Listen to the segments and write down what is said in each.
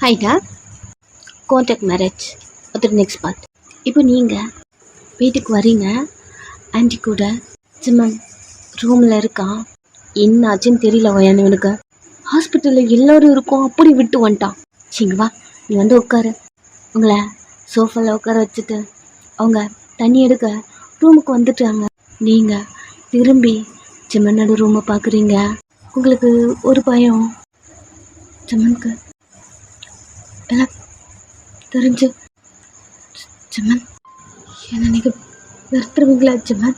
ஹைடா contact marriage அது next part. இப்போ நீங்கள் வீட்டுக்கு வரீங்க. ஆன்டி கூட சிம்மன் ரூமில் இருக்கான். என்ன ஆச்சுன்னு தெரியல இவனுக்கு. ஹாஸ்பிட்டலில் எல்லோரும் இருக்கும், அப்படி விட்டு வந்துட்டான். சரிங்க வா, நீ வந்து உட்காரு. உங்களை சோஃபாவில் உட்கார வச்சுட்டு அவங்க தண்ணி எடுக்க ரூமுக்கு வந்துட்டாங்க. நீங்கள் திரும்பி சிம்மனோட ரூமை பார்க்குறீங்க. உங்களுக்கு ஒரு பயம். சிம்மனுக்கு எல்லாம் தெரிஞ்சு சிம்மன் என்னை நீங்கள் நிறுத்துருவீங்களா? சிம்மன்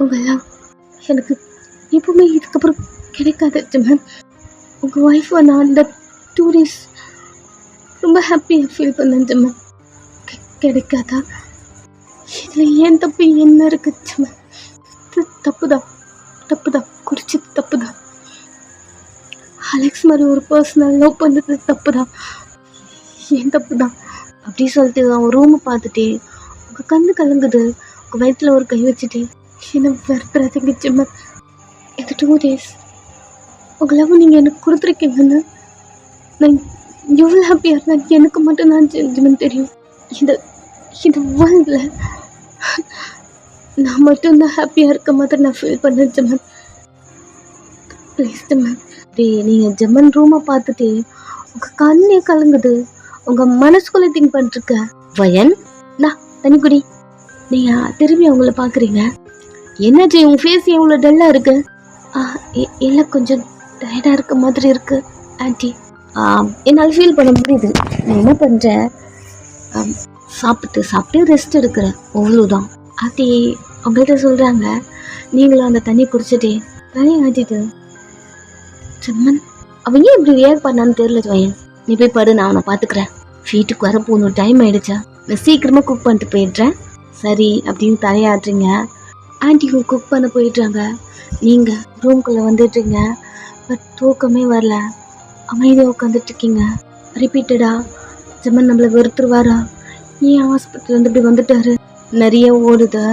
உங்களெல்லாம் எனக்கு எப்பவுமே இதுக்கப்புறம் கிடைக்காது. சிம்மன் உங்கள் ஒய்ஃபை நான் அந்த 2 days ரொம்ப ஹாப்பியாக ஃபீல் பண்ணேன். சிம்மன் கிடைக்காதா? இதில் ஏன் தப்பு என்ன இருக்குது? சிம்மன் தப்பு தான் குறிச்சது தப்பு தான். அலெக்ஸ் மாதிரி ஒரு பர்சனல் லவ் பண்ணது தப்பு தான், ஏன் தப்பு தான் அப்படி சொல்லிட்டு அவன் ரூமை பார்த்துட்டே உங்கள் கண்ணு கலங்குது, உங்கள் வயிற்றில் ஒரு கை வச்சுட்டு என்னை வெறுத்துறாதீங்க சிம்மன். இந்த 2 days உங்கள் லவ் நீங்கள் எனக்கு கொடுத்துருக்கீங்கன்னு நான் எவ்வளோ ஹாப்பியாக இருந்தேன். எனக்கு மட்டும் நான் சிம்மன் தெரியும். இந்த வேர்ல்டில் நான் மட்டும்தான் ஹாப்பியாக இருக்க மாதிரி நான் ஃபீல் பண்ணேன் சிம்மன். ப்ளீஸ் சிம்மன். நீங்கள் ஜம்மன் ரூமை பார்த்துட்டு உங்கள் கண்ணே கலங்குது, உங்கள் மனசுக்குள்ளே திங்க் பண்ணிருக்க. வயன் நான் தனி குடி. நீங்கள் திரும்பி அவங்கள பார்க்குறீங்க. என்னாச்சு உங்கள் ஃபேஸ் எவ்வளோ டல்லாக இருக்கு? எல்லாம் கொஞ்சம் டயர்டாக இருக்க மாதிரி இருக்கு ஆன்ட்டி. என்னால் ஃபீல் பண்ண முடியுது. நான் என்ன பண்ணுறேன், சாப்பிட்டு ரெஸ்ட் எடுக்கிறேன், அவ்வளோதான். ஆண்டி அவங்கள்ட்ட சொல்கிறாங்க. நீங்களும் அந்த தண்ணி குடிச்சிட்டே தண்ணி ஆட்டிட்டு சிம்மன் அவன் ஏன் இப்படி ரியாக்ட் பண்ணான்னு தெரியல. வயன் நீ போய் படு, நான் அவனை பார்த்துக்கிறேன். வீட்டுக்கு வர போகணும், டைம் ஆகிடுச்சா, நான் சீக்கிரமாக குக் பண்ணிட்டு போயிடுறேன். சரி அப்படின்னு தலையாடுறீங்க. ஆன்ட்டிக்கும் குக் பண்ண போயிடுறாங்க. நீங்கள் ரூம்குள்ளே வந்துடுறீங்க. பட் தூக்கமே வரல, அமைதியாக உட்காந்துட்ருக்கீங்க. ரிப்பீட்டடா ஜம்மன் நம்மளை வெறுத்துருவாரா, ஏன் ஹாஸ்பிட்டல்லேருந்து இப்படி வந்துட்டாரு, நிறைய ஓடுது.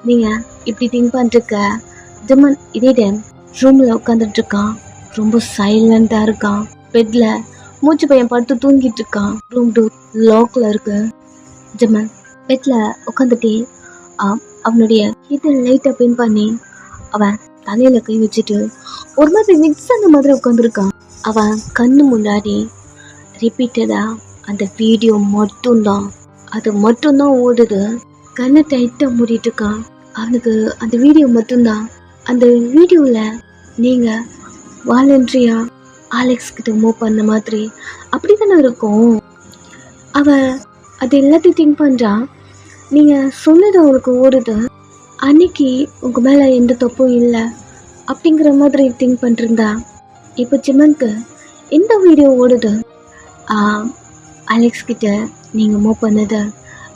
நீங்கள் இப்படி திங்க் பண்ணிருக்க. ஜம்மன் இதே டைம் ரூமில் உட்காந்துட்ருக்கான். ரொம்ப சைலண்டாக இருக்கான். பெட்டில் மூச்சு பையன் படுத்து தூங்கிட்டு இருக்கான். ரூம் டோர் லாக்ல இருக்கு. ஜம்மன் பெட்டில் உட்காந்துட்டே அவனுடைய இதை லைட்டாக பின் பண்ணி அவன் தலையில் கை வச்சுட்டு ஒரு மாதிரி மிக்ஸ் அந்த மாதிரி உட்காந்துருக்கான். அவன் கண்ணு முன்னாடி ரிப்பீட்டடாக அந்த வீடியோ மட்டும்தான் ஓடுது. கண்ணை டைட்டாக மூடிட்டு இருக்கான். அவனுக்கு அந்த வீடியோ மட்டும்தான். அந்த வீடியோவில் நீங்கள் வாலண்ட்ரியா அலெக்ஸ் கிட்ட மூவ் பண்ண மாதிரி அப்படி தானே இருக்கும். அவன் அது எல்லாத்தையும் திங்க் பண்ணுறான். நீங்கள் சொன்னது அவனுக்கு ஓடுது. அன்னைக்கு உங்கள் மேலே எந்த தப்பும் இல்லை அப்படிங்கிற மாதிரி திங்க் பண்ணிருந்தா. இப்போ சிம்மனுக்கு எந்த வீடியோ ஓடுது? அலெக்ஸ் கிட்ட நீங்கள் மூவ் பண்ணது,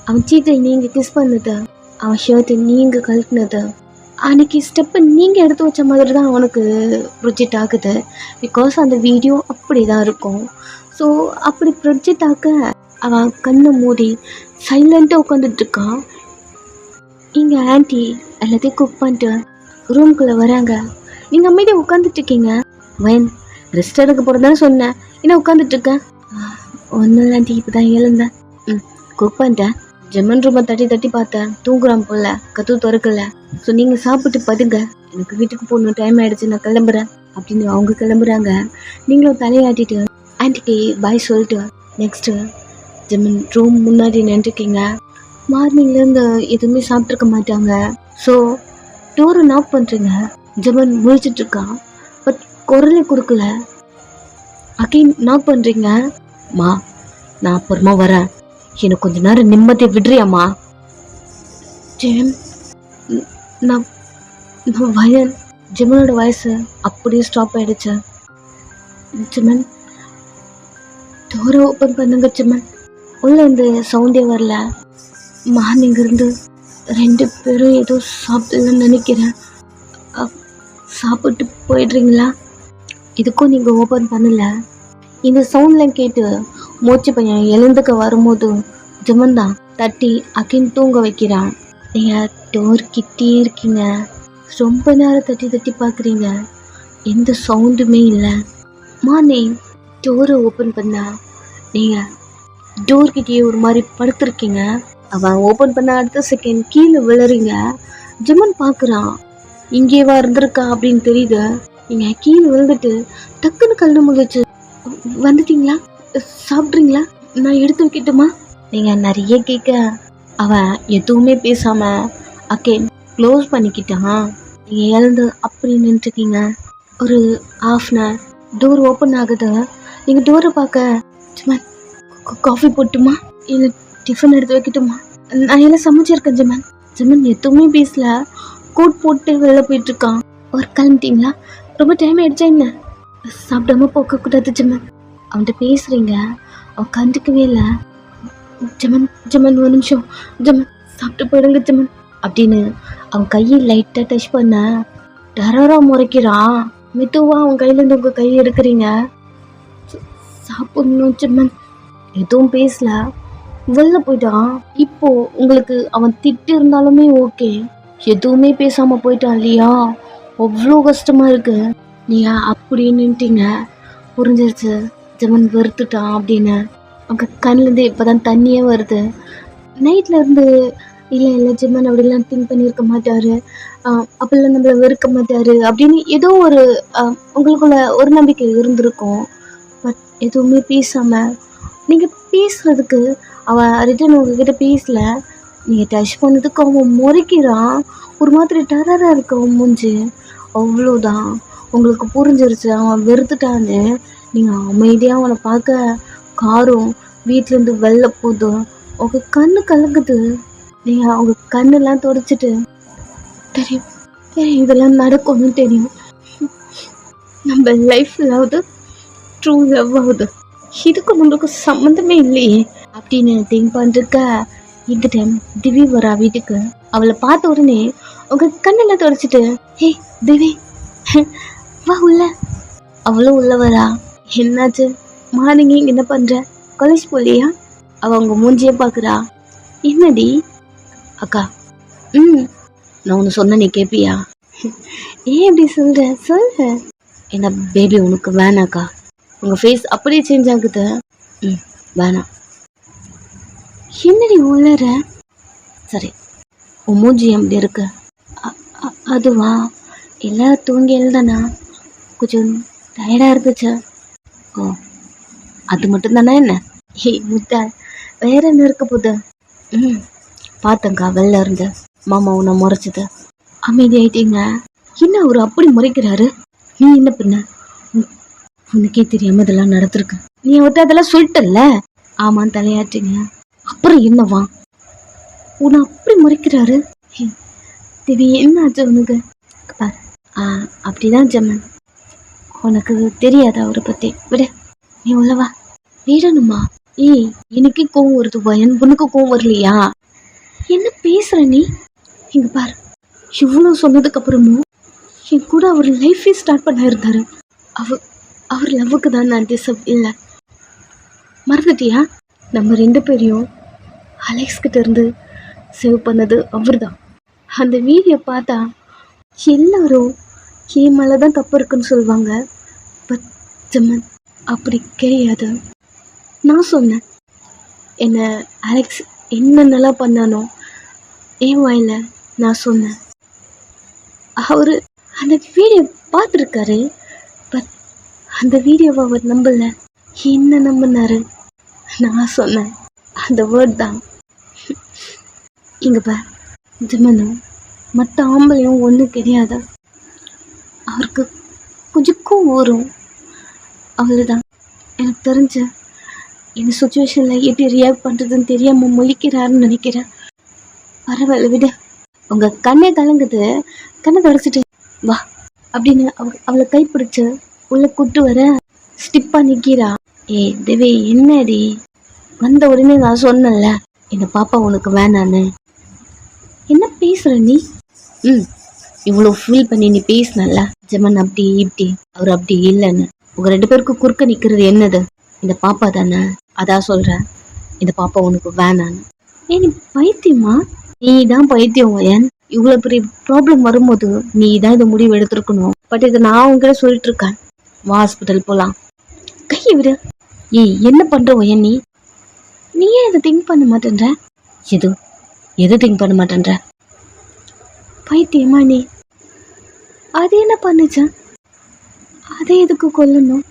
அவன் சீட்டை நீங்கள் கிஸ் பண்ணது, அவன் ஷர்ட்டை நீங்கள் கழட்டினது, அன்றைக்கி ஸ்டெப்பை நீங்கள் எடுத்து வச்ச மாதிரி தான் அவனுக்கு ப்ரொஜெக்ட் ஆகுது. பிகாஸ் அந்த வீடியோ அப்படி தான் இருக்கும். ஸோ அப்படி ப்ரொஜெக்ட் ஆக அவன் கண்ணை மூடி சைலண்ட்டாக உட்காந்துட்ருக்கான். இங்கே ஆன்ட்டி எல்லாத்தையும் குக் பண்ணிட்டு ரூம்குள்ளே வராங்க. நீங்கள் அமைதியாக உட்காந்துட்ருக்கீங்க. வயன் ரெஸ்ட் எடுக்க போகிறதானே சொன்னேன், என்ன உட்காந்துட்ருக்கேன்? ஒன்றும் இல்லை ஆன்ட்டி, இப்போ தான் எழுந்தேன். குக் பண்ணிட்டேன். ஜெமன் ரூமை தட்டி பார்த்தேன், தூங்குறான் போல, கதவு திறக்கல. ஸோ நீங்கள் சாப்பிட்டு படுங்க, எனக்கு வீட்டுக்கு போகணும், டைம் ஆகிடுச்சு, நான் கிளம்புறேன் அப்படின்னு அவங்க கிளம்புறாங்க. நீங்களும் தலையாட்டிட்டு ஆன்ட்டிக்கு பாய் சொல்லிட்டு நெக்ஸ்ட்டு ஜெமன் ரூம் முன்னாடி நின்றுருக்கீங்க. மார்னிங்லேருந்து எதுவுமே சாப்பிட்ருக்க மாட்டாங்க. ஸோ டோரை நாக் பண்ணுறீங்க. ஜெமன் முழிச்சிட்ருக்கான், பட் குரலே கொடுக்கல. அகைன் நாக் பண்ணுறீங்க. மா நான் அப்புறமா வரேன், எனக்கு கொஞ்ச நேரம் நிம்மதியை விடுறியாம்மா? ஜெம் நான் வயன். ஜெமனோட வயசு அப்படியே ஸ்டாப் ஆகிடுச்சு. ஜெமன் டோரை ஓப்பன் பண்ணுங்க. ஜெமன் உள்ள இந்த சவுண்டே வரல. மார்னிங் இருந்து 2 பேரும் ஏதோ சாப்பிடலன்னு நினைக்கிறேன். சாப்பிட்டு போயிடுறீங்களா? இதுக்கும் நீங்கள் ஓப்பன் பண்ணலை. இந்த சவுண்ட்லாம் கேட்டு மூச்சு பையன் எழுந்துக்க வரும்போது ஜெமன் தான் தட்டி அகின் தூங்க வைக்கிறான். நீங்கள் டோர் கிட்டே இருக்கீங்க, ரொம்ப நேரம் தட்டி பார்க்குறீங்க, எந்த சவுண்டுமே இல்லை. மார்னிங் டோரை ஓப்பன் பண்ணா நீங்கள் டோர்கிட்டயே ஒரு மாதிரி படுத்துருக்கீங்க. அவன் ஓப்பன் பண்ண அடுத்த செகண்ட் கீழே விழுறீங்க. ஜெமன் பார்க்குறான், இங்கேவா இருந்திருக்கா அப்படின்னு தெரியுது. நீங்கள் கீழே விழுந்துட்டு டக்குன்னு கண்ணு முழிச்சு, வந்துட்டீங்களா, சாப்பிட்றீங்களா, நான் எடுத்து வைக்கட்டுமா? நீங்கள் நிறைய கேட்க அவன் எதுவுமே பேசாமல் அகேன் க்ளோஸ் பண்ணிக்கிட்டான். நீங்கள் எழுந்து அப்படி நின்றுருக்கீங்க. ஒரு ½ டோர் ஓப்பன் ஆகுது. நீங்கள் டோரை பார்க்க, ஜெமன் காஃபி போட்டுமா, இல்லை டிஃபன் எடுத்து வைக்கட்டுமா, நான் எல்லாம் சமைச்சிருக்கேன் ஜெமன். ஜெமன் எதுவுமே பேசல, கோட் போட்டு வெளில போயிட்டுருக்கான். ஒரு கிளம்பிட்டீங்களா, ரொம்ப டைம் ஆயிடுச்சா என்ன, சாப்பிடாம போக்கக்கூடாது ஜெமன். அவன்கிட்ட பேசுகிறீங்க, அவன் கண்டுக்கவே இல்லை. ஜெமன் ஜெமன் ஒரு நிமிஷம், ஜெமன் சாப்பிட்டு போயிடுங்க ஜெமன் அப்படின்னு அவன் கையை லைட்டாக டச் பண்ண டெரராக முறைக்கிறான். மெதுவாக அவன் கையிலேருந்து உங்கள் கையை எடுக்கிறீங்க. சாப்பிடணும் ஜெமன். எதுவும் பேசல, வெளில போயிட்டான். இப்போ உங்களுக்கு அவன் திட்டு இருந்தாலுமே ஓகே, எதுவுமே பேசாமல் போயிட்டான் இல்லையா, அவ்வளோ கஷ்டமாக இருக்கு. நீங்கள் அப்படி நின்ட்டீங்க. புரிஞ்சிருச்சு, ஜெமன் வெறுத்துட்டான் அப்படின்னு. அவங்க கண்ணிலேருந்து இப்போ தான் தண்ணியே வருது. நைட்டில் இருந்து இல்லை இல்லை ஜெமன் அப்படிலாம் திங்க் பண்ணியிருக்க மாட்டார், அப்படிலாம் நம்மளை வெறுக்க மாட்டார் அப்படின்னு ஏதோ ஒரு உங்களுக்குள்ள ஒரு நம்பிக்கை இருந்திருக்கும். பட் எதுவுமே பேசாமல் நீங்கள் பேசுகிறதுக்கு அவன் ரிட்டன் உங்ககிட்ட பேசல. நீங்கள் டச் பண்ணதுக்கு அவன் முறைக்கிறான். ஒரு மாதிரி டெரராக இருக்கு அவன் மூஞ்சி. அவ்வளோதான், உங்களுக்கு புரிஞ்சிருச்சு அவன் வெறுத்துட்டான்னு. நீங்கள் அமைதியாக அவனை பார்க்க காரும் வீட்டிலேருந்து வெளில போதும். உங்கள் கண்ணு கலங்குது. நீங்கள் அவங்க கண்ணெல்லாம் துடைச்சிட்டு, தெரியும் தெரியும் இதெல்லாம் நடக்கும்னு தெரியும், நம்ம லைஃப்லாவது ட்ரூ லவ் ஆகுது, இதுக்கு நம்மளுக்கு சம்மந்தமே இல்லையே அப்படின்னு திங்க் பண்ணிருக்க. இந்த டைம் திவி வரா வீட்டுக்கு. அவளை பார்த்த உடனே உங்க கண்ணெல்லாம் துடைச்சிட்டு, ஹே திவி வா உள்ள. அவளும் உள்ள வரா. என்னாச்சு மார்னிங் என்ன பண்ற, காலேஜ் போலியா? அவங்க மூஞ்சியே பார்க்குறா. என்னடி அக்கா? நான் ஒன்று சொன்ன நீ கேட்பியா? ஏன் இப்படி சொல்ற, சொல்ற. என்ன பேபி உனக்கு வேணாக்கா, உங்கள் ஃபேஸ் அப்படியே சேஞ்ச் ஆகுது. வேணாம். என்னடி உளற? சரி, உன் மூஞ்சி அப்படி இருக்கு. அதுவா, எல்லாம் தூங்கி எழுதானா, கொஞ்சம் டயர்டாக இருந்துச்சு. ஓ, அது மட்டும்தானே என்ன? ஏய் முத்தாள், வேற என்ன இருக்க போகுது? பார்த்தங்கா வெளில இருந்து மாமா உன்னை முறைச்சது. அமைதி ஆயிட்டீங்க. என்ன அவர் அப்படி முறைக்கிறாரு? நீ என்ன பண்ண? உனக்கே தெரியாம இதெல்லாம் நடந்திருக்கு. நீ அவர்கிட்ட அதெல்லாம் சொல்லிட்டல்ல? ஆமாம் தலையாட்டிங்க. அப்புறம் என்னவா உன்னை அப்படி முறைக்கிறாரு? தேவி என்ன ஆச்சு உனக்கு? பார், அப்படிதான் ஜெமன், உனக்கு தெரியாதா அவரை பற்றி? விட, நீ உள்ளவா. விடணுமா? ஏய் எனக்கு கோவம் வருது, என் பொண்ணுக்கு கோவம் வரலையா? என்ன பேசுற நீ? இங்க பாரு, இவ்வளோ சொன்னதுக்கு அப்புறமும் என் கூட அவர் லைஃபே ஸ்டார்ட் பண்ண இருந்தாரு. அவர் லவ்வுக்கு தான் நான் டிசர்வ் இல்லை. மறந்துட்டியா? நம்ம 2 பேரையும் அலெக்ஸ் கிட்ட இருந்து சேவ் பண்ணது அவர் தான். அந்த வீடியோ பார்த்தா எல்லாரும் என் மேலே தான் தப்பு இருக்குன்னு சொல்லுவாங்க. பட் ஜெமன் அப்படி கிடையாது. நான் சொன்னேன், என்ன அலெக்ஸ் என்னென்னலாம் பண்ணானோ என் வாயில நான் சொன்னேன். அவர் அந்த வீடியோ பார்த்துருக்காரு. பட் அந்த வீடியோவை அவர் நம்பல. என்ன நம்பினாரு? நான் சொன்னேன் அந்த வேர்ட் தான். இங்கே பார், ஜெமனும் மற்ற ஆம்பளையும் ஒன்றும் கிடையாது. அவருக்கு கொஞ்சம் கோவம் வரும், அவ்வளோதான். எனக்கு தெரிஞ்ச இந்த சுச்சுவேஷனில் எப்படி ரியாக்ட் பண்ணுறதுன்னு தெரியாமல் முழிக்கிறாருன்னு நினைக்கிறேன். பரவாயில்ல விட. உங்கள் கண்ணே கலங்குது, கண்ணை தொடச்சிட்டு வா அப்படின்னு அவளை கைப்பிடிச்சு உள்ள கூட்டு வர ஸ்டிப்பாக நிற்கிறா. ஏய் தேவி என்னடி? வந்த உடனே நான் சொன்னேன்ல இந்த பாப்பா உனக்கு வேணான்னு. என்ன பேசுகிற நீ? இவ்வளோ ஃபீல் பண்ணி நீ பேசினல்ல, ஜெமன் அப்படி இப்படி அவர் அப்படி இல்லைன்னு. உங்கள் 2 பேருக்கும் குறுக்க நிற்கிறது என்னது? இந்த பாப்பா தானே, அதான் சொல்கிறேன் இந்த பாப்பா உனக்கு வேணான்னு. ஏன் நீ பைத்தியமா? நீ தான் பைத்தியம். ஏன் இவ்வளோ பெரிய ப்ராப்ளம் வரும்போது நீ தான் இந்த முடிவு எடுத்துருக்கணும். பட் இதை நான் உங்ககிட்ட சொல்லிட்டு இருக்கேன். வா ஹாஸ்பிட்டல் போகலாம். கையை விடு. ஏய் என்ன பண்ற ஒயன் நீ ஏன் இதை திங்க் பண்ண மாட்டேன்ற? எது திங்க் பண்ண மாட்டேன்ற? பைத்தியமா நீ? அது என்ன பண்ணுச்சா? அதை எதுக்கு கொல்லணும்?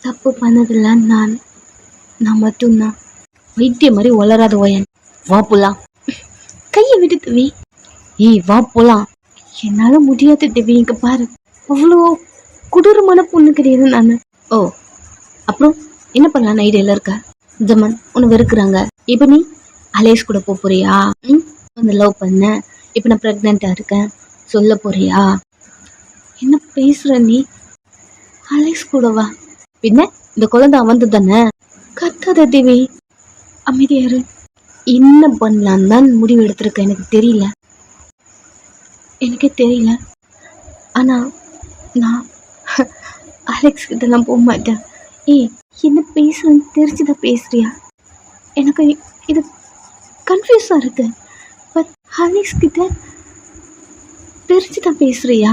தப்பு பண்ணதில்ல நான் மட்டும்தான். வைத்தியம் மாதிரி வளராத ஒயன். வா போலாம். கையை விட்டு திவி. ஏய் வா போலாம். என்னால முடியாது திவி. இங்க பாரு, அவ்வளோ கொடூரமான பொண்ணு கிடையாது நான். ஓ, அப்புறம் என்ன பண்ணலாம் ஐடியால இருக்க? ஜமன் உன்னை வெறுக்கிறாங்க. இப்ப நீ அலேஸ் கூட போறியா? அந்த லவ் பண்ண, இப்ப நான் பிரெக்னெண்டா இருக்கேன் சொல்ல போறியா? என்ன பேசுற நீ? அலேஸ் கூடவா? பின்ன இந்த குழந்தை வந்து தானே. கத்தாத தேவி, அமைதியாரு. என்ன பண்ணலாம் தான் முடிவு எடுத்திருக்க எனக்கே தெரியல. ஆனா நான் அலெக்ஸ் கிட்ட நான் போக மாட்டேன். ஏய் என்ன பேசுறேன்னு தெரிஞ்சுதான் பேசுறியா? எனக்கு இது கன்ஃபியூஸா இருக்கு. பட் அலெக்ஸ் கிட்ட தெரிஞ்சுதான் பேசுறியா?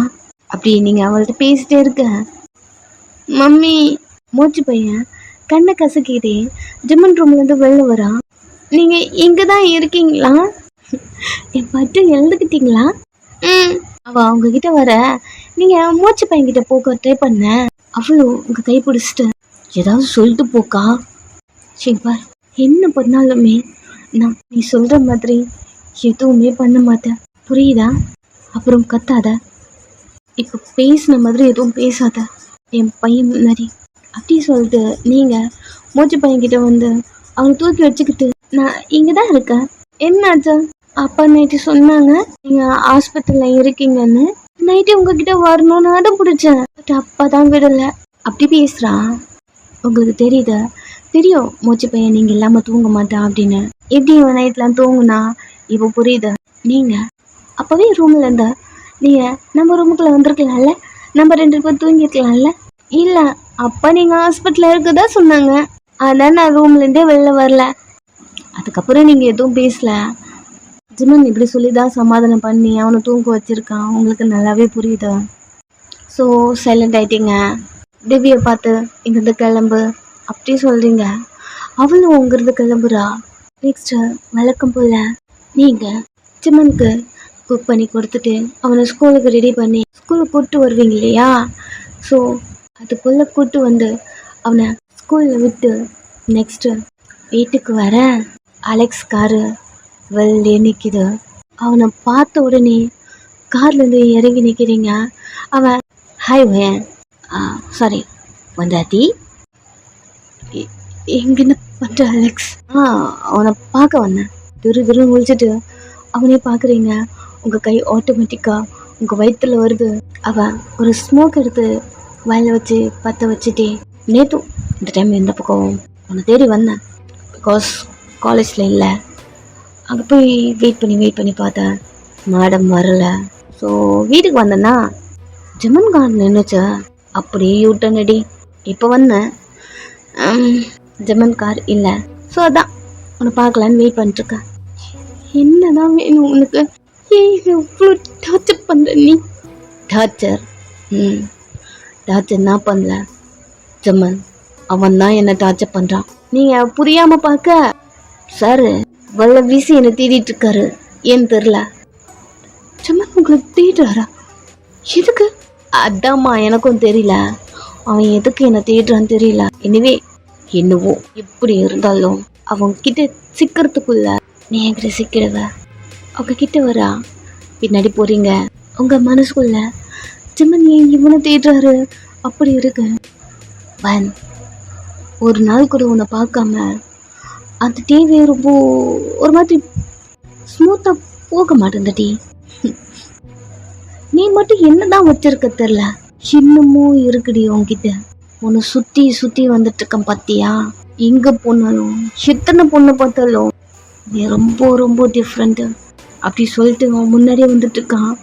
அப்படி நீங்க அவள்கிட்ட பேசிட்டே இருக்க. மம்மி மூச்சு பையன் கண்ணை கசக்கிட்டே ஜிம்மன் ரூம்ல இருந்து வெளில வரா. நீங்க இங்கதான் இருக்கீங்களா? என் மட்டும் எழுதுக்கிட்டீங்களா? அவ அவங்க கிட்ட வர நீங்க மூச்சு பையன் கிட்ட போக ட்ரை பண்ண. அவ்வளோ உங்க கை பிடிச்சிட்டு ஏதாவது சொல்லிட்டு போக்கா. சரிப்பார், என்ன பண்ணாலுமே நான் நீ சொல்ற மாதிரி எதுவுமே பண்ண மாட்டேன், புரியுதா? அப்புறம் கத்தாத. இப்போ பேசின மாதிரி எதுவும் பேசாத என் பையன் முன்னாடி. அப்படி சொல்லிட்டு நீங்க மூச்சு பையன்கிட்ட வந்து அவனை தூக்கி வச்சுக்கிட்டு நான் இங்கே தான் இருக்கேன். என்னாச்சு? அப்பா நைட்டு சொன்னாங்க நீங்க ஆஸ்பத்திரியில இருக்கீங்கன்னு. நைட்டு உங்ககிட்ட வரணும்னு அடம் பிடிச்சேன். பட் அப்பா தான் விடல. அப்படி பேசுறான். உங்களுக்கு தெரியும் மூச்சு பையன் நீங்க இல்லாம தூங்க மாட்டான் அப்படின்னு. எப்படி இவன் நைட்லாம் தூங்குனா இப்போ புரியுது. நீங்க அப்பவே ரூம்ல இருந்தா நீங்க நம்ம ரூமுக்குள்ள வந்திருக்கலாம்ல, நம்ம 2 பேரும் தூங்கிருக்கலாம்ல. இல்ல அப்பா நீங்க ஹாஸ்பிட்டல்ல இருக்கதா சொன்னாங்க, அதான் நான் ரூம்ல இருந்தே வெளில வரல. அதுக்கப்புறம் நீங்க எதுவும் பேசல. ஜிமன் இப்படி சொல்லிதான் சமாதானம் பண்ணி அவனை தூங்க வச்சிருக்கான். உங்களுக்கு நல்லாவே புரியுது. ஸோ சைலண்ட் ஆயிட்டீங்க. திவ்யை பார்த்து இங்கிருந்து கிளம்பு அப்படி சொல்றீங்க. அவளும் உங்கிறது கிளம்புறா. நெக்ஸ்ட் வழக்கம் போல நீங்க ஜிமனுக்கு குக் பண்ணி கொடுத்துட்டு அவனை ஸ்கூலுக்கு ரெடி பண்ணி ஸ்கூலுக்கு கூப்பிட்டு வருவீங்க இல்லையா? ஸோ அதுக்குள்ள கூப்பிட்டு வந்து அவனை ஸ்கூலில் விட்டு நெக்ஸ்ட் வீட்டுக்கு வர அலெக்ஸ் காரு வெளியே நிற்கிது. அவனை பார்த்த உடனே கார்லேருந்து இறங்கி நிற்கிறீங்க. அவன் ஹாய் வேன் சாரி வந்தாத்தி எங்கன்னு பண்ணுற அலெக்ஸ்? அவனை பார்க்க வந்தேன். துரு முழிச்சிட்டு அவனே பார்க்குறீங்க. உங்கள் கை ஆட்டோமேட்டிக்காக உங்கள் வயிற்றுல வருது. அவன் ஒரு ஸ்மோக் எடுத்து வாயில் வச்சு பற்ற வச்சுட்டே நேற்றும் இந்த டைம் எந்த பக்கம் உன்னை தேடி வந்தேன். பிகாஸ் காலேஜில் இல்லை. அங்கே போய் வெயிட் பண்ணி பார்த்தேன், மேடம் வரல. ஸோ வீட்டுக்கு வந்தேன்னா ஜெமன் கார் நின்றுச்சு. அப்படியே யூட்டன் அடி. இப்போ வந்தேன், ஜெமன் கார் இல்லை. ஸோ அதான் உன்னை பார்க்கலான்னு வெயிட் பண்ணிட்டுருக்கேன். என்னதான் வேணும் உனக்கு? ஏன் இவ்வளோ டார்ச்சர் பண்ணுற நீ? டார்ச்சர் நான் பண்ணல ஜெமன், அவன் தான் என்னை டார்ச்சர் பண்ணுறான். நீங்கள் புரியாமல் பார்க்க சார் வல்ல வீசி என்னை தேடிட்டு இருக்காரு. ஏன்னு தெரில. ஜெமன் உங்களை தேடுறாரா? எதுக்கு? அதாம்மா எனக்கும் தெரியல. அவன் எதுக்கு என்னை தேடுறான்னு தெரியல. என்னவோ எப்படி இருந்தாலும் அவன்கிட்ட சிக்கிறதுக்குள்ள நீ என்கிட்ட சிக்கிடுவ. அவங்க கிட்ட வரா பின்னாடி போறீங்க. உங்க மனசுக்குள்ள ஜெமன் ஏன் இவனை தேடுறாரு அப்படி இருக்கு. ஒரு நாள் கூட உன்னை பார்க்காம அந்த டிவி ரொம்ப ஒரு மாதிரி ஸ்மூத்தா போக மாட்டேன். நீ மட்டும் என்னதான் வச்சிருக்க தெரியல, இன்னமும் இருக்குடி உன்கிட்ட. உன்னை சுத்தி வந்துட்டு இருக்கேன் பத்தியா? எங்க போனாலும் எத்தனை பொண்ணை பார்த்தாலும் நீ ரொம்ப டிஃப்ரெண்ட் அப்படி சொல்லிட்டு அவன் முன்னாடியே வந்துட்டு இருக்கான்.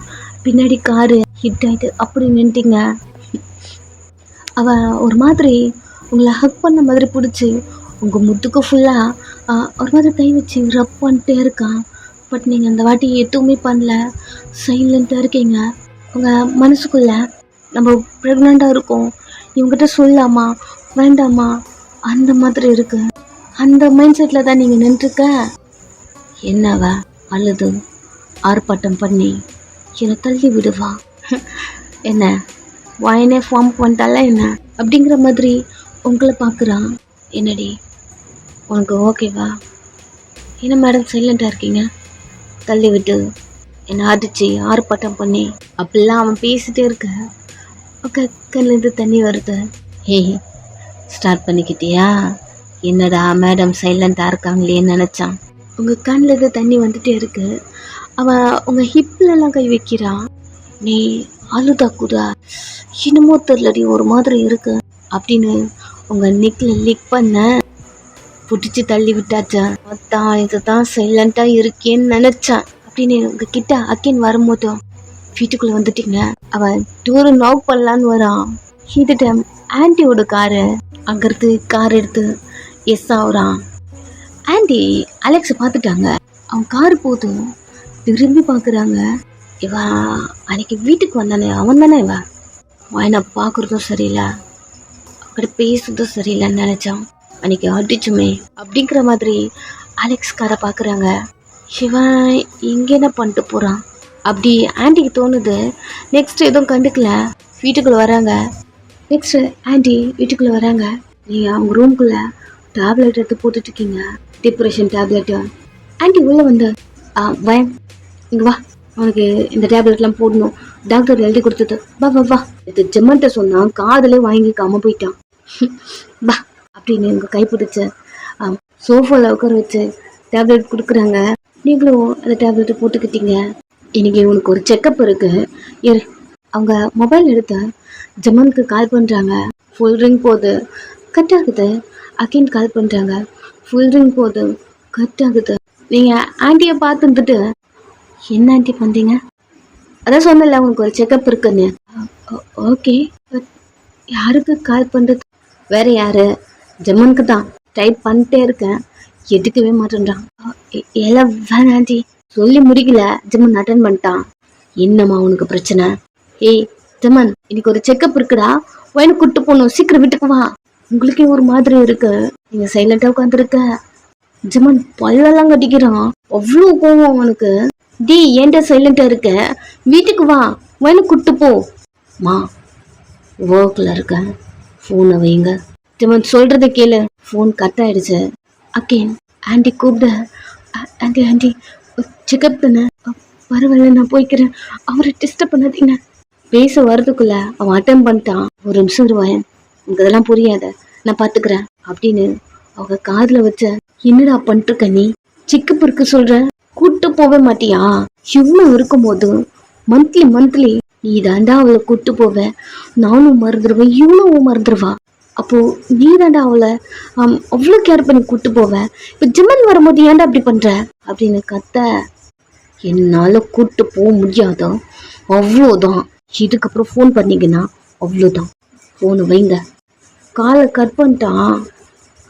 பின்னாடி காரு ஹிட் ஆயிட்டு அப்படி நின்ட்டீங்க. அவன் ஒரு மாதிரி உங்களை ஹக் பண்ண மாதிரி பிடிச்சி உங்கள் முத்துக்கு ஃபுல்லாக ஒரு மாதிரி கை வச்சு ரப் பண்ணிட்டே இருக்கான். பட் நீங்கள் அந்த வாட்டி எதுவுமே பண்ணல, சைலண்ட்டாக இருக்கீங்க. உங்கள் மனசுக்குள்ளே நம்ம ப்ரெக்னெண்ட்டாக இருக்கோம், இவங்ககிட்ட சொல்லலாமா வேண்டாமா அந்த மாதிரி இருக்கு. அந்த மைண்ட் செட்டில் தான் நீங்கள் நின்றுருக்க. என்னவ அழுது ஆர்ப்பாட்டம் பண்ணி என்னை தள்ளி விடுவா. என்ன வாயினே ஃபார்ம் பண்ணிட்டால என்ன அப்படிங்கிற மாதிரி உங்களை பார்க்குறான். என்னடி உனக்கு ஓகேவா? என்ன மேடம் சைலண்ட்டாக இருக்கீங்க? தள்ளி விட்டு என்னை அடிச்சு ஆர்ப்பாட்டம் பண்ணி அப்படிலாம் அவன் பேசிகிட்டே இருக்க கண்ணிலேருந்து தண்ணி வருது. ஹே ஸ்டார்ட் பண்ணிக்கிட்டியா? என்னடா மேடம் சைலண்ட்டாக இருக்காங்களேன்னு நினச்சான். உங்கள் கண்ணிலேருந்து தண்ணி வந்துகிட்டே இருக்கு. அவன் உங்கள் ஹிப்லலாம் கை வைக்கிறான். நீ அழுதா கூட இன்னமோ தெரியலடி ஒரு மாதிரி இருக்கு அப்படின்னு உங்கள் நெக்கில் லிக் பண்ண பிடிச்சி தள்ளி விட்டாச்சா. அதான் இதுதான் சைலண்ட்டாக இருக்கேன்னு நினச்சான் அப்படின்னு உங்கள் கிட்ட அக்கேன் வரும்போதும் வீட்டுக்குள்ளே வந்துட்டீங்க. அவன் டூரு நாக் பண்ணலான்னு வரான். இந்த டைம் ஆன்ட்டியோட காரு அங்கிருந்து கார் எடுத்து எஸ் ஆகுறான். ஆன்ட்டி அலெக்ஸை பார்த்துட்டாங்க. அவன் கார் போது திரும்பி பார்க்குறாங்க. இவன் அன்னைக்கு வீட்டுக்கு வந்தானே அவன் தானே இவன். அவனை பார்க்குறதும் சரியில்லை, அவகிட்ட பேசுறதும் சரியில்லைன்னு நினச்சான். அன்னைக்கு அடிச்சுமே அப்படிங்கிற மாதிரி அலெக்ஸ் காரை பார்க்குறாங்க. இவன் இங்கே என்ன பண்ணிட்டு போகிறான் அப்படி ஆன்ட்டிக்கு தோணுது. நெக்ஸ்ட் எதுவும் கண்டுக்கல, வீட்டுக்குள்ளே வராங்க. நெக்ஸ்ட்டு ஆன்ட்டி வீட்டுக்குள்ளே வராங்க. நீங்கள் அவங்க ரூம்குள்ளே டேப்லெட் எடுத்து போட்டுட்ருக்கீங்க, டிப்ரெஷன் டேப்லெட்டு. ஆன்ட்டி உள்ளே வந்து பயம் இங்கே வா, அவனுக்கு இந்த டேப்லெட்லாம் போடணும், டாக்டர் எழுதி கொடுத்தது, வா வா வா. இது ஜெம்மன்ட்ட சொன்னான், காதலே வாங்கிக்காம போயிட்டான். வா அப்படின்னு உங்கள் கைப்பிடிச்சு சோஃபாவில் உட்கார வச்சு டேப்லெட் கொடுக்குறாங்க. நீங்களும் அந்த டேப்லெட்டை போட்டுக்கிட்டீங்க. இன்னைக்கு உனக்கு ஒரு செக்கப் இருக்கு. அவங்க மொபைல் எடுத்து ஜெமனுக்கு கால் பண்ணுறாங்க. ஃபுல் ரிங் போகுது, கட் ஆகுது. அகைன் கால் பண்ணுறாங்க, ஃபுல் ரிங் போகுது, கட் ஆகுது. நீங்கள் ஆன்ட்டியை பார்த்துட்டு என்ன ஆன்ட்டி பண்ணுறீங்க? அதான் சொன்னல உனக்கு ஒரு செக்கப் இருக்குன்னு. ஓகே, பட் யாருக்கு கால் பண்ணுறது? வேறு யார்? ஜெமனுக்கு தான் ட்ரை பண்ணிட்டே இருக்கேன், எடுக்கவே மாட்டேன்றான். எல்லாம் வேணாம் ஆன்ட்டி. சொல்லி முடிக்கல, ஜெமன் அட்டன் பண்ணிட்டான். என்னம்மா உனக்கு பிரச்சனை? ஏய் ஜெமன், இன்னைக்கு ஒரு செக்கப் இருக்குடா, வயனு கூட்டு போகணும், சீக்கிரம் வீட்டுக்கு வா. உங்களுக்கே ஒரு மாதிரி இருக்கு, நீங்கள் சைலண்டாக உட்காந்துருக்க. ஜெமன் பல்லெல்லாம் கட்டிக்கிறான், அவ்வளோ கோவம் அவனுக்கு. டி ஏன்டா சைலண்டாக இருக்க, வீட்டுக்கு வா, வயனு கூட்டு போ. மா ஒர்க்கில் இருக்கேன், ஃபோனை வைங்க. ஜெமன் சொல்கிறத கேளு. ஃபோன் கட் ஆகிடுச்சு. அகேன் ஆன்ட்டி கூப்பிட, ஆன்ட்டி ஆன்ட்டி செக்கப் தானே, பரவாயில்ல நான் போய்க்கிறேன், அவரை டிஸ்டர்ப் பண்ணாதீங்க. பேச வர்றதுக்குள்ள அவன் அட்டன் பண்ணிட்டான். ஒரு நிமிஷம் இருவாயன், எனக்கு அதெல்லாம் புரியாத, நான் பார்த்துக்கிறேன் அப்படின்னு அவங்க காதில் வச்ச. என்னடா பண்ணிட்டுருக்க நீ? செக்கப் இருக்கு சொல்ற, கூட்டு போவே மாட்டியா? இவ்வளோ இருக்கும்போது மந்த்லி நீ தாண்டா அவளை கூட்டு போவ, நானும் மறந்துடுவேன், இவ்வளவும் மறந்துடுவா. அப்போ நீ தாண்டா அவளை அவ்வளோ கேர் பண்ணி கூட்டு போவ. இப்போ ஜிம்மன் வரும்போது ஏன்டா அப்படி பண்ற அப்படின்னு கத்த. என்னால் கூட்டு போக முடியாதோ, அவ்வளோதான். இதுக்கப்புறம் ஃபோன் பண்ணிங்கன்னா அவ்வளோதான், ஃபோனை வைங்க. காலை கட் பண்ணிட்டான்.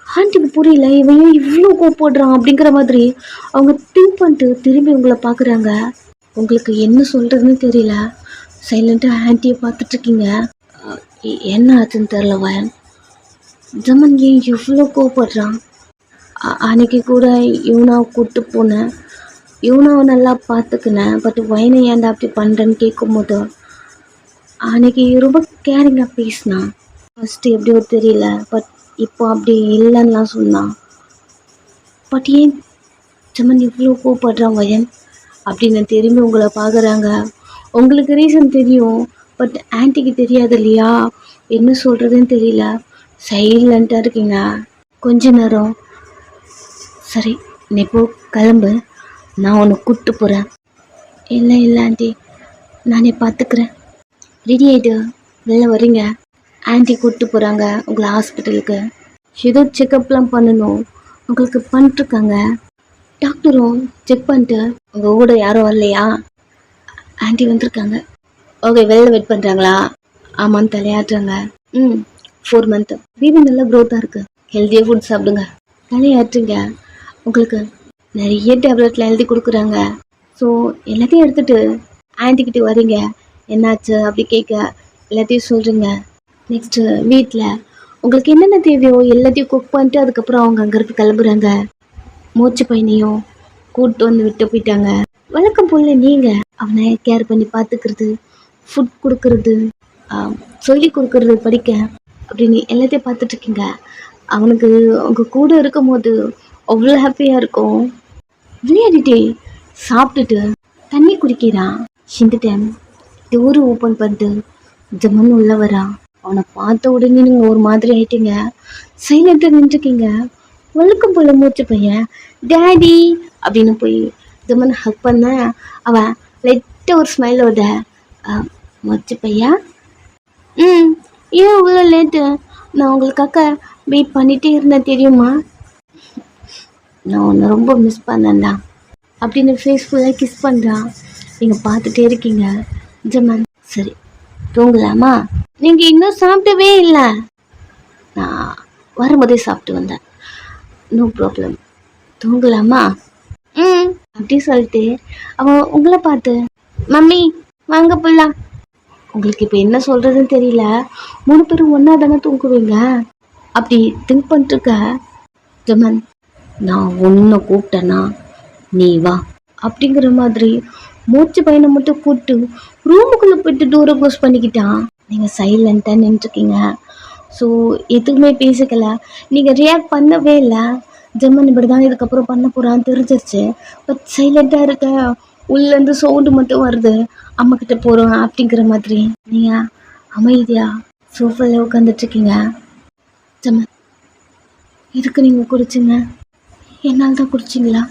ஆண்டிக்கு புரியல, இவன் இவ்வளோ கோப்படுறான் அப்படிங்கிற மாதிரி அவங்க திங்க் பண்ணிட்டு திரும்பி உங்களை பார்க்குறாங்க. உங்களுக்கு என்ன சொல்கிறதுன்னு தெரியல, சைலண்ட்டாக ஆன்ட்டியை பார்த்துட்ருக்கீங்க. என்ன ஆச்சுன்னு தெரில வயன். ஜமன் ஏன் எவ்வளோ கோப்படுறான்? அன்னைக்கு கூட இவனாவை கூப்பிட்டு போனேன், இவனாவை நல்லா பார்த்துக்கினேன், பட் வயனை ஏன்டா அப்படி பண்ணுறேன்னு கேட்கும்போது அன்னைக்கு ரொம்ப கேரிங்காக பேசினான். ஃபஸ்ட்டு எப்படியோ தெரியல, பட் இப்போ அப்படி இல்லைன்னுலாம் சொன்னான். பட் ஏன் ஜமன் இவ்வளோ கோவப்படுறான் வயன் அப்படின்னு திரும்பி உங்களை பார்க்குறாங்க. உங்களுக்கு ரீசன் தெரியும், பட் ஆன்ட்டிக்கு தெரியாது இல்லையா, என்ன சொல்கிறதுன்னு தெரியல, சைலண்ட்டாக இருக்கீங்க. கொஞ்ச நேரம் சரி நீ போ, கிளம்பு, நான் உன்னை கூப்பிட்டு போகிறேன். இல்லை ஆண்டி, நானே பார்த்துக்கிறேன். ரெடி ஆகிட்டு வெளில வரீங்க. ஆன்ட்டி கூப்பிட்டு போகிறாங்க உங்களை ஹாஸ்பிட்டலுக்கு. ஏதோ செக்கப்லாம் பண்ணணும், உங்களுக்கு பண்ணிட்டுருக்காங்க. டாக்டரும் செக் பண்ணிட்டு உங்கள் கூட யாரும் வரலையா? ஆன்ட்டி வந்திருக்காங்க. ஓகே, வெளில வெயிட் பண்ணுறாங்களா? ஆமான்னு தலையாட்டுறாங்க. 4 மந்த்து பேபி நல்லா க்ரோத்தாக இருக்குது, ஹெல்த்தியாக ஃபுட் சாப்பிடுங்க. தலையாட்டுங்க. உங்களுக்கு நிறைய டேப்லெட்லாம் எழுதி கொடுக்குறாங்க. ஸோ எல்லாத்தையும் எடுத்துகிட்டு ஆன்ட்டிக்கிட்ட வரீங்க. என்னாச்சு அப்படி கேட்க எல்லாத்தையும் சொல்கிறீங்க. நெக்ஸ்ட்டு வீட்டில் உங்களுக்கு என்னென்ன தேவையோ எல்லாத்தையும் குக் பண்ணிட்டு அதுக்கப்புறம் அவங்க அங்கேருந்து கிளம்புறாங்க. மூச்சு பையனையும் கூப்பிட்டு வந்து விட்டு போயிட்டாங்க. வழக்கம் போல் நீங்கள் அவனை கேர் பண்ணி பார்த்துக்கிறது, ஃபுட் கொடுக்கறது, சொல்லி கொடுக்கறது, படிக்க அப்படின்னு எல்லாத்தையும் பார்த்துட்ருக்கீங்க. அவனுக்கு உங்கள் கூட இருக்கும் போது அவ்வளோ ஹாப்பியாக இருக்கும். விளையாடிட்டே சாப்பிட்டுட்டு தண்ணி குடிக்கிறான். இந்த டைம் டோரு ஓப்பன் பண்ணிட்டு ஜமன் உள்ள வரான். அவனை பார்த்த உடனே நீங்கள் ஒரு மாதிரி ஆயிட்டீங்க. சைலண்டாக நின்றுருக்கீங்க. வழுக்கம் போல மூச்சு பையன் டேடி அப்படின்னு போய் ஜமன் ஹக் பண்ண அவன் லைட்டாக ஒரு ஸ்மைலோட மூச்சு பையா ஏன் இவ்வளோ லேட்டு? நான் உங்களுக்காக வெயிட் பண்ணிகிட்டே இருந்தேன் தெரியுமா? நான் உன்னை ரொம்ப மிஸ் பண்ணேன்டா அப்படின்னு ஃபேஸ் ஃபுல்லாக கிஸ் பண்ணுறான். நீங்கள் பார்த்துட்டே இருக்கீங்க. ஜமன் சரி தூங்கலாமா? நீங்கள் இன்னும் சாப்பிட்டவே இல்லை. நான் வரும்போதே சாப்பிட்டு வந்தேன். நோ ப்ராப்ளம், தூங்கலாமா? அப்படி சொல்லிட்டு அவன் உங்களை பார்த்து மம்மி வாங்க போலாம். உங்களுக்கு இப்போ என்ன சொல்கிறதுன்னு தெரியல. 3 பேரும் ஒன்றா தானே தூங்குவீங்க அப்படி திங்க் பண்ணிட்டுருக்க. ஜமன் நான் ஒன்றை கூப்பிட்டேன்னா நீ வா அப்படிங்கிற மாதிரி மூச்சு பையனை மட்டும் கூப்பிட்டு ரூமுக்குள்ளே போயிட்டு டோரை க்ளோஸ் பண்ணிக்கிட்டான். நீங்கள் சைலண்ட்டாக நின்றுருக்கீங்க. ஸோ எதுவுமே பேசிக்கல. நீங்கள் ரியாக்ட் பண்ணவே இல்லை. ஜம்மன் இப்படி தான் இதுக்கப்புறம் பண்ண போகிறான்னு தெரிஞ்சிருச்சு. பட் சைலண்ட்டாக இருக்க. உள்ளேருந்து சவுண்டு மட்டும் வருது. அம்மாக்கிட்ட போகிறோம் அப்படிங்கிற மாதிரி. நீங்கள் அமைதியாக சோஃபாவில் உட்காந்துட்ருக்கீங்க. ஜம்மன் எதுக்கு நீங்கள் குடிச்சிங்க? என்னால் தான் குடிச்சிங்களா?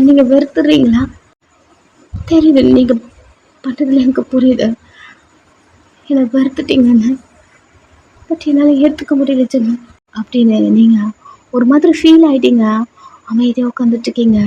நீங்கள் வெறுத்துடுறீங்களா? தெரியுது, நீங்கள் பண்ணுறதுல எனக்கு புரியுது. என்னை வெறுத்துட்டீங்கன்னு. பட் என்னால் ஏற்றுக்க முடியல ஜம்மன் அப்படின்னு நீங்கள் ஒரு மாதிரி ஃபீல் ஆகிட்டீங்க. அமைதியாக உட்காந்துட்ருக்கீங்க.